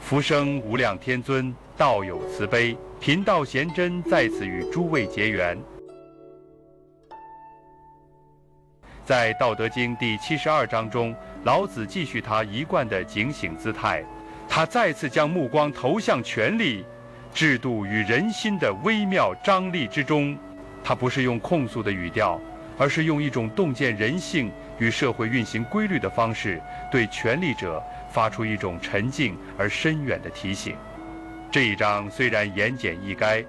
福生无量天尊，道有慈悲，贫道贤真在此与诸位结缘。在《道德经》第72章中，老子继续他一贯的警醒姿态，他再次将目光投向权力、制度与人心的微妙张力之中。他不是用控诉的语调，而是用一种洞见人性与社会运行规律的方式，对权力者发出一种沉静而深远的提醒。这一章虽然言简意赅，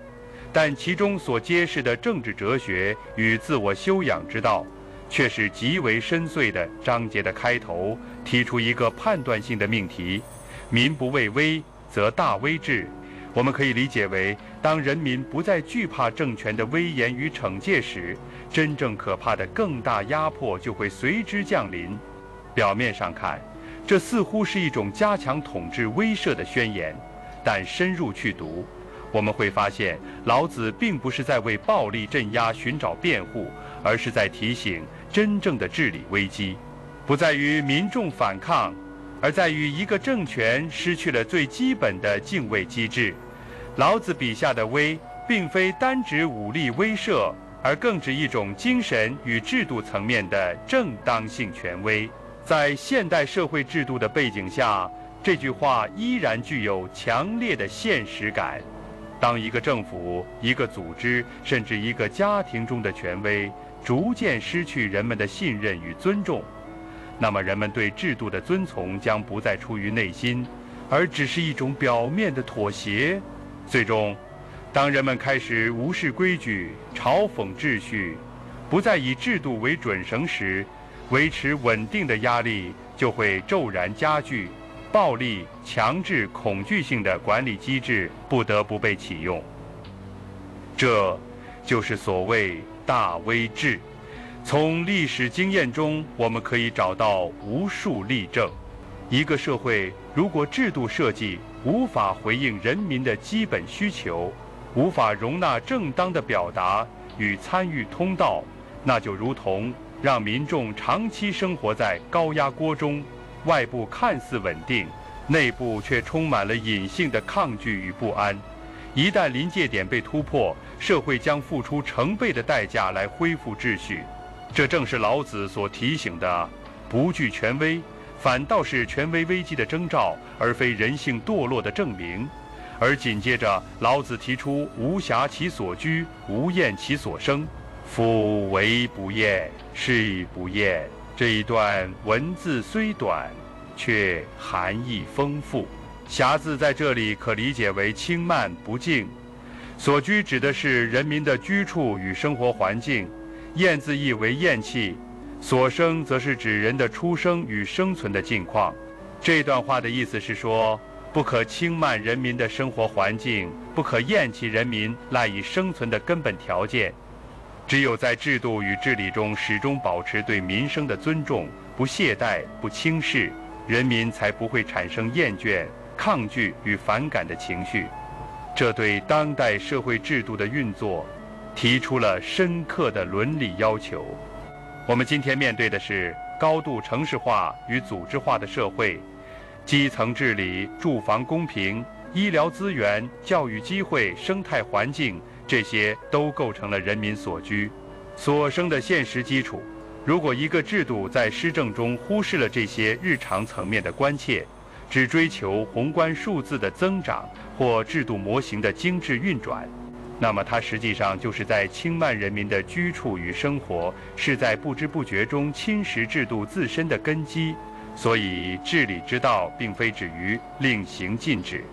但其中所揭示的政治哲学与自我修养之道，却是极为深邃的。章节的开头提出一个判断性的命题：民不畏威，则大威至。我们可以理解为，当人民不再惧怕政权的威严与惩戒时，真正可怕的更大压迫就会随之降临。表面上看，这似乎是一种加强统治威慑的宣言，但深入去读，我们会发现，老子并不是在为暴力镇压寻找辩护，而是在提醒真正的治理危机，不在于民众反抗，而在于一个政权失去了最基本的敬畏机制。老子笔下的威，并非单指武力威慑，而更指一种精神与制度层面的正当性权威。在现代社会制度的背景下，这句话依然具有强烈的现实感。当一个政府、一个组织，甚至一个家庭中的权威逐渐失去人们的信任与尊重，那么人们对制度的遵从将不再出于内心，而只是一种表面的妥协。最终，当人们开始无视规矩、嘲讽秩序，不再以制度为准绳时，维持稳定的压力就会骤然加剧，暴力、强制、恐惧性的管理机制不得不被启用。这就是所谓大威治。从历史经验中，我们可以找到无数例证。一个社会如果制度设计无法回应人民的基本需求，无法容纳正当的表达与参与通道，那就如同让民众长期生活在高压锅中，外部看似稳定，内部却充满了隐性的抗拒与不安。一旦临界点被突破，社会将付出成倍的代价来恢复秩序。这正是老子所提醒的，不惧权威，反倒是权威危机的征兆，而非人性堕落的证明。而紧接着，老子提出无暇其所居，无厌其所生。夫为不厌，是不厌。这一段文字虽短，却含义丰富。暇字在这里可理解为轻慢不敬，所居指的是人民的居处与生活环境，厌字意为厌弃，所生则是指人的出生与生存的境况。这段话的意思是说，不可轻慢人民的生活环境，不可厌弃人民赖以生存的根本条件。只有在制度与治理中始终保持对民生的尊重，不懈怠，不轻视，人民才不会产生厌倦、抗拒与反感的情绪。这对当代社会制度的运作提出了深刻的伦理要求。我们今天面对的是高度城市化与组织化的社会，基层治理、住房公平、医疗资源、教育机会、生态环境，这些都构成了人民所居所生的现实基础。如果一个制度在施政中忽视了这些日常层面的关切，只追求宏观数字的增长或制度模型的精致运转，那么它实际上就是在轻慢人民的居处与生活，是在不知不觉中侵蚀制度自身的根基。所以治理之道并非止于令行禁止，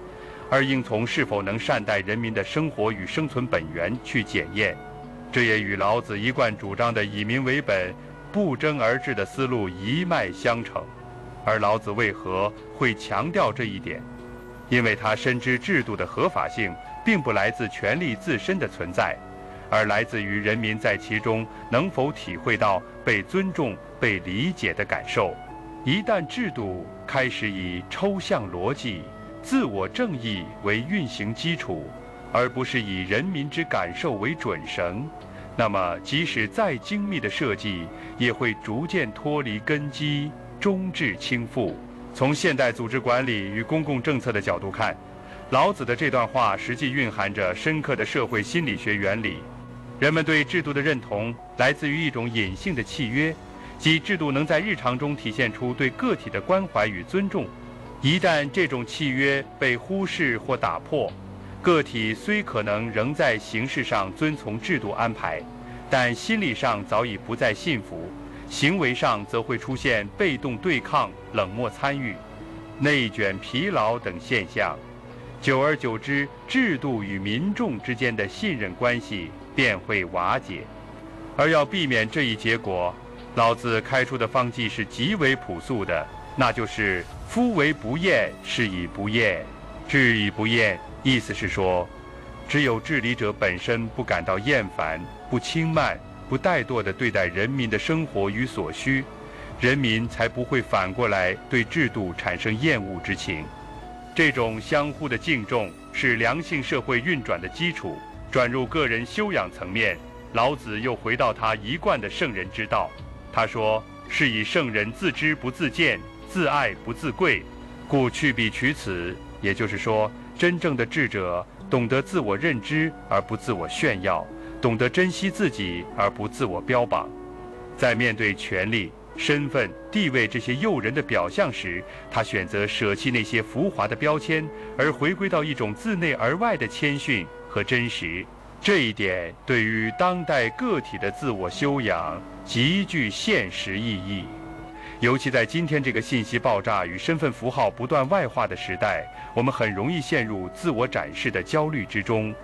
而应从是否能善待人民的生活与生存本源去检验。这也与老子一贯主张的以民为本、不争而治的思路一脉相承。而老子为何会强调这一点？因为他深知制度的合法性并不来自权力自身的存在，而来自于人民在其中能否体会到被尊重、被理解的感受。一旦制度开始以抽象逻辑、自我正义为运行基础，而不是以人民之感受为准绳，那么即使再精密的设计，也会逐渐脱离根基，终至倾覆，从现代组织管理与公共政策的角度看，老子的这段话实际蕴含着深刻的社会心理学原理。人们对制度的认同来自于一种隐性的契约，即制度能在日常中体现出对个体的关怀与尊重。一旦这种契约被忽视或打破，个体虽可能仍在形式上遵从制度安排，但心理上早已不再信服，行为上则会出现被动对抗、冷漠参与、内卷、疲劳等现象。久而久之，制度与民众之间的信任关系便会瓦解。而要避免这一结果，老子开出的方剂是极为朴素的，那就是夫为不厌，是以不厌。治以不厌，意思是说，只有治理者本身不感到厌烦、不轻慢、不怠惰地对待人民的生活与所需，人民才不会反过来对制度产生厌恶之情。这种相互的敬重是良性社会运转的基础。转入个人修养层面，老子又回到他一贯的圣人之道。他说：“是以圣人自知不自见，自爱不自贵，故去彼取此。”也就是说，真正的智者懂得自我认知而不自我炫耀，懂得珍惜自己而不自我标榜。在面对权力、身份、地位这些诱人的表象时，他选择舍弃那些浮华的标签，而回归到一种自内而外的谦逊和真实。这一点对于当代个体的自我修养极具现实意义。尤其在今天这个信息爆炸与身份符号不断外化的时代，我们很容易陷入自我展示的焦虑之中。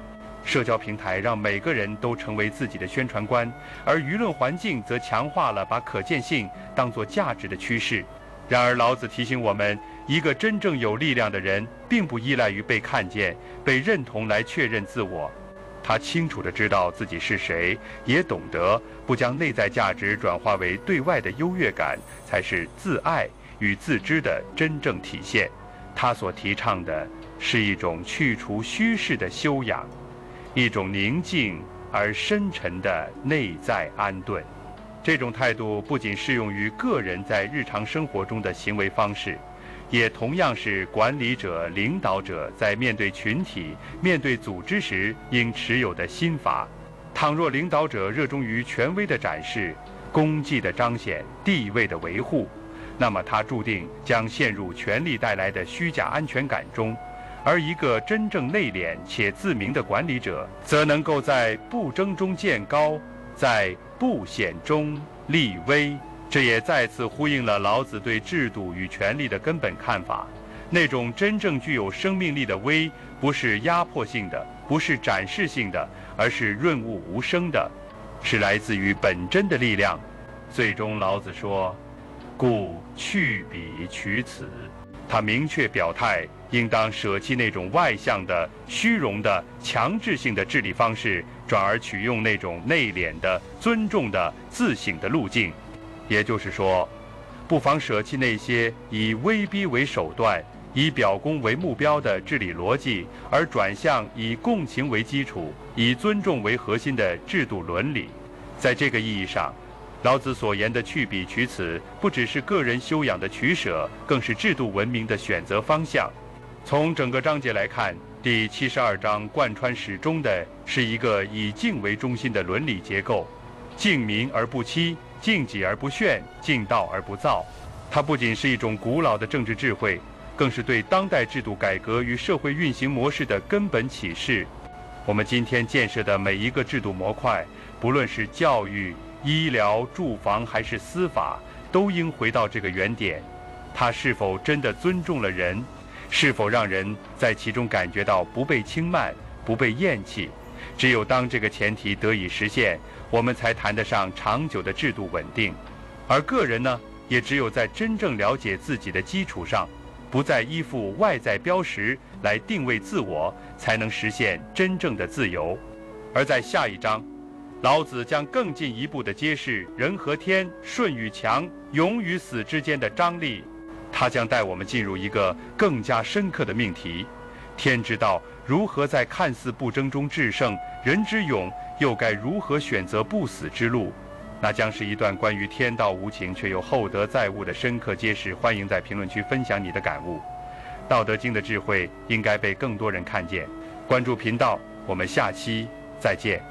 社交平台让每个人都成为自己的宣传官，而舆论环境则强化了把可见性当作价值的趋势。然而老子提醒我们，一个真正有力量的人并不依赖于被看见、被认同来确认自我。他清楚地知道自己是谁，也懂得不将内在价值转化为对外的优越感，才是自爱与自知的真正体现。他所提倡的是一种去除虚饰的修养，一种宁静而深沉的内在安顿。这种态度不仅适用于个人在日常生活中的行为方式，也同样是管理者、领导者在面对群体、面对组织时应持有的心法。倘若领导者热衷于权威的展示、功绩的彰显、地位的维护，那么他注定将陷入权力带来的虚假安全感中。而一个真正内敛且自明的管理者，则能够在不争中见高，在不显中立威。这也再次呼应了老子对制度与权力的根本看法。那种真正具有生命力的威，不是压迫性的，不是展示性的，而是润物无声的，是来自于本真的力量。最终老子说：“故去彼取此。”他明确表态，应当舍弃那种外向的、虚荣的、强制性的治理方式，转而取用那种内敛的、尊重的、自省的路径。也就是说，不妨舍弃那些以威逼为手段、以表功为目标的治理逻辑，而转向以共情为基础、以尊重为核心的制度伦理。在这个意义上，老子所言的去彼取此，不只是个人修养的取舍，更是制度文明的选择方向。从整个章节来看，第72章贯穿始终的是一个以敬为中心的伦理结构：敬民而不欺，敬己而不炫，敬道而不造。它不仅是一种古老的政治智慧，更是对当代制度改革与社会运行模式的根本启示。我们今天建设的每一个制度模块，不论是教育、医疗、住房还是司法，都应回到这个原点：它是否真的尊重了人？是否让人在其中感觉到不被轻慢、不被厌弃？只有当这个前提得以实现，我们才谈得上长久的制度稳定。而个人呢，也只有在真正了解自己的基础上，不再依附外在标识来定位自我，才能实现真正的自由。而在下一章，老子将更进一步地揭示人和天、顺与强、勇与死之间的张力。他将带我们进入一个更加深刻的命题：天之道如何在看似不争中制胜，人之勇又该如何选择不死之路？那将是一段关于天道无情却又厚德载物的深刻揭示。欢迎在评论区分享你的感悟。道德经的智慧应该被更多人看见。关注频道，我们下期再见。